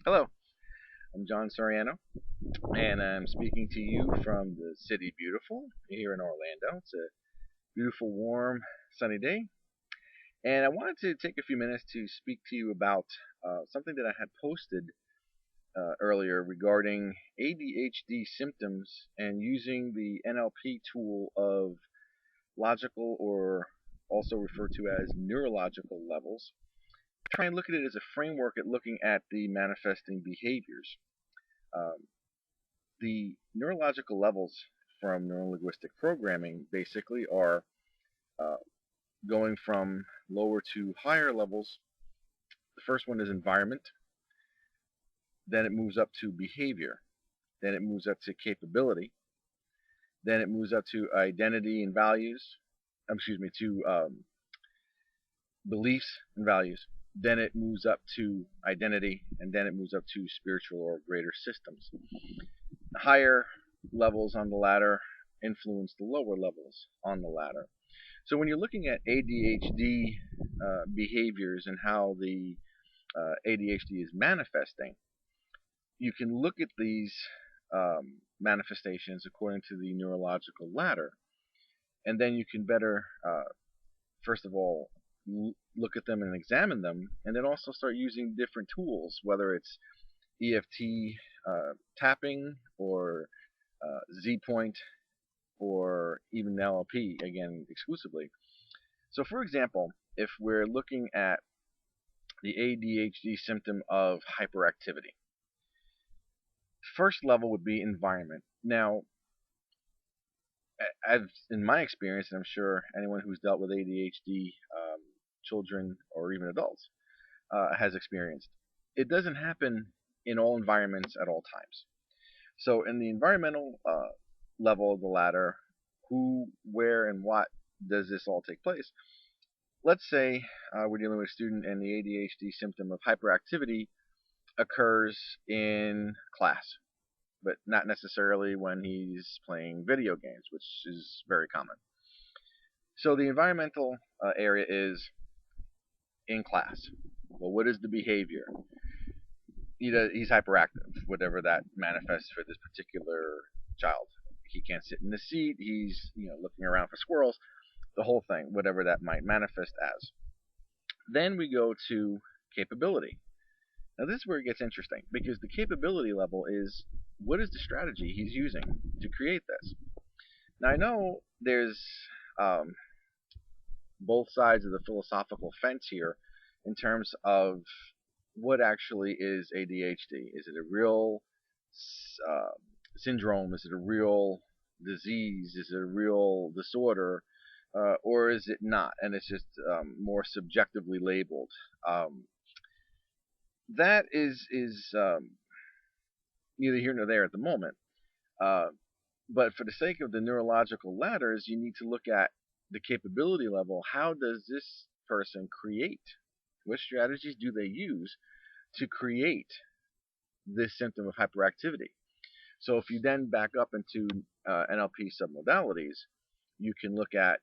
Hello, I'm John Soriano, and I'm speaking to you from the city beautiful here in Orlando. It's a beautiful, warm, sunny day, and I wanted to take a few minutes to speak to you about something that I had posted earlier regarding ADHD symptoms and using the NLP tool of logical, or also referred to as neurological levels. Try and look at it as a framework at looking at the manifesting behaviors. Um, the neurological levels from neurolinguistic programming basically are uh, going from lower to higher levels. The first one is environment, then it moves up to behavior, then it moves up to capability, then it moves up to identity and values, to beliefs and values, then it moves up to identity, and then it moves up to spiritual or greater systems. Higher levels on the ladder influence the lower levels on the ladder. So when you're looking at ADHD behaviors and how the ADHD is manifesting, you can look at these manifestations according to the neurological ladder, and then you can better, first of all, look at them and examine them, and then also start using different tools, whether it's EFT tapping or Z point or even NLP, again, exclusively. So, for example, if we're looking at the ADHD symptom of hyperactivity, first level would be environment. Now, in my experience, and I'm sure anyone who's dealt with ADHD, children or even adults, has experienced, it doesn't happen in all environments at all times. So, in the environmental level of the ladder, who, where, and what does this all take place? Let's say we're dealing with a student and the ADHD symptom of hyperactivity occurs in class, but not necessarily when he's playing video games, which is very common. So the environmental area is in class. Well, what is the behavior? He's hyperactive, whatever that manifests for this particular child. He can't sit in the seat. He's looking around for squirrels. The whole thing, whatever that might manifest as. Then we go to capability. Now this is where it gets interesting, because the capability level is, what is the strategy he's using to create this? Now I know there's both sides of the philosophical fence here in terms of what actually is ADHD. Is it a real syndrome? Is it a real disease? Is it a real disorder? Or is it not? And it's just more subjectively labeled. That is neither here nor there at the moment. Uh, but for the sake of the neurological ladders, you need to look at the capability level. How does this person create? What strategies do they use to create this symptom of hyperactivity? So if you then back up into NLP submodalities, you can look at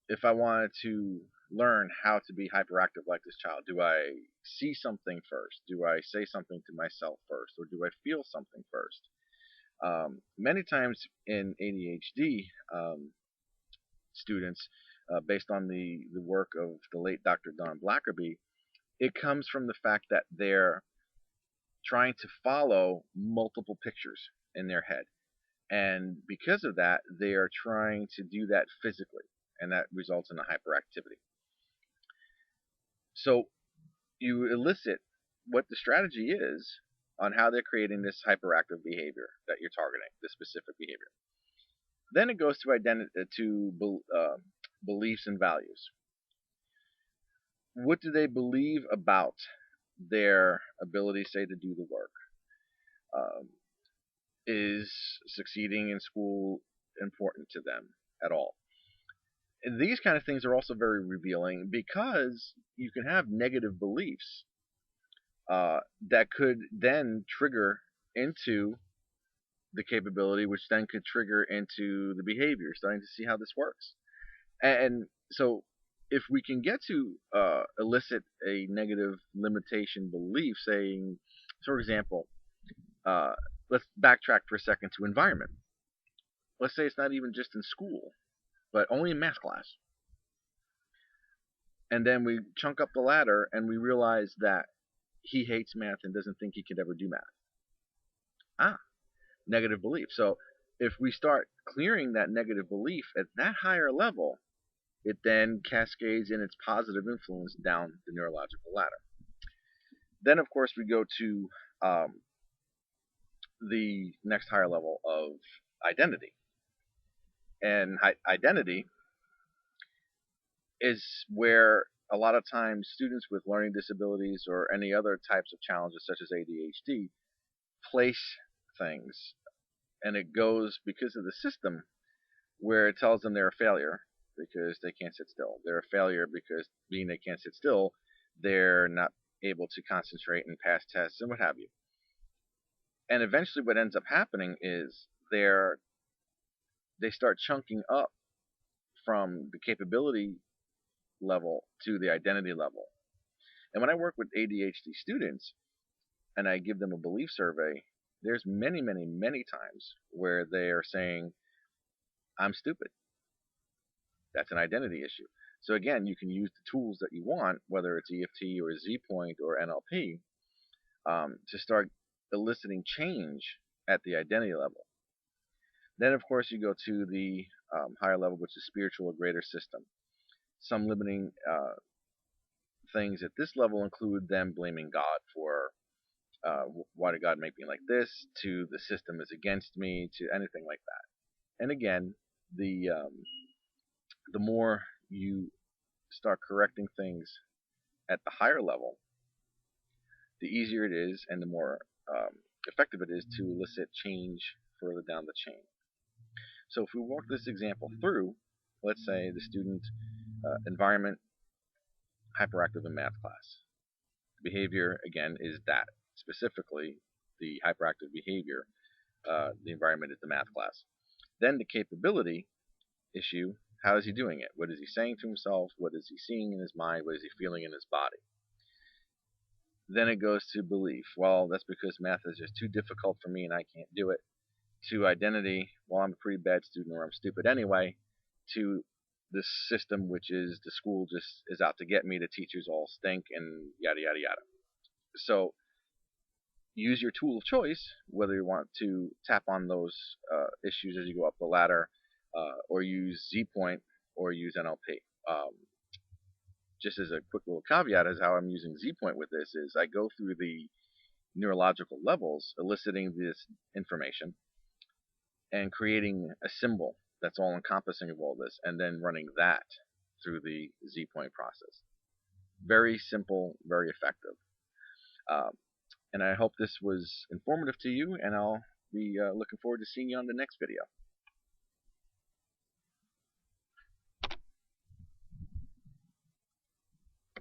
if I wanted to learn how to be hyperactive like this child, do I see something first? Do I say something to myself first? Or do I feel something first? Many times in ADHD students, based on the work of the late Dr. Don Blackerby, it comes from the fact that they're trying to follow multiple pictures in their head. And because of that, they are trying to do that physically, and that results in a hyperactivity. So you elicit what the strategy is on how they're creating this hyperactive behavior that you're targeting, this specific behavior. Then it goes to beliefs and values. What do they believe about their ability, say, to do the work? Is succeeding in school important to them at all? And these kind of things are also very revealing, because you can have negative beliefs that could then trigger into the capability, which then could trigger into the behavior. Starting to see how this works. And so if we can get to elicit a negative limitation belief, saying, for example, uh, let's backtrack for a second to environment. Let's say it's not even just in school, but only in math class. And then we chunk up the ladder and we realize that he hates math and doesn't think he could ever do math. Ah, negative belief. So if we start clearing that negative belief at that higher level, it then cascades in its positive influence down the neurological ladder. Then, of course, we go to the next higher level of identity. And identity is where a lot of times students with learning disabilities or any other types of challenges such as ADHD place things, and it goes because of the system where it tells them they're a failure because they can't sit still. They're a failure because being they can't sit still, they're not able to concentrate and pass tests and what have you. And eventually what ends up happening is they start chunking up from the capability level to the identity level. And when I work with ADHD students and I give them a belief survey, there's many, many, many times where they are saying, I'm stupid. That's an identity issue. So again, you can use the tools that you want, whether it's EFT or Z point or NLP, to start eliciting change at the identity level. Then, of course, you go to the higher level, which is spiritual or greater system. Some limiting things at this level include them blaming God for why did God make me like this, to the system is against me, to anything like that. And again, the more you start correcting things at the higher level, the easier it is and the more effective it is to elicit change further down the chain. So if we walk this example through, let's say the student environment, hyperactive in math class. Behavior, again, is that. Specifically, the hyperactive behavior, the environment is the math class. Then the capability issue, how is he doing it? What is he saying to himself? What is he seeing in his mind? What is he feeling in his body? Then it goes to belief. Well, that's because math is just too difficult for me and I can't do it. To identity, well, I'm a pretty bad student or I'm stupid anyway. To the system, which is the school just is out to get me, the teachers all stink, and yada, yada, yada. So use your tool of choice, whether you want to tap on those issues as you go up the ladder, or use Z point, or use NLP. Just as a quick little caveat is how I'm using Z point with this is I go through the neurological levels, eliciting this information, and creating a symbol that's all encompassing of all this, and then running that through the Z point process. Very simple, very effective. And I hope this was informative to you, and I'll be looking forward to seeing you on the next video.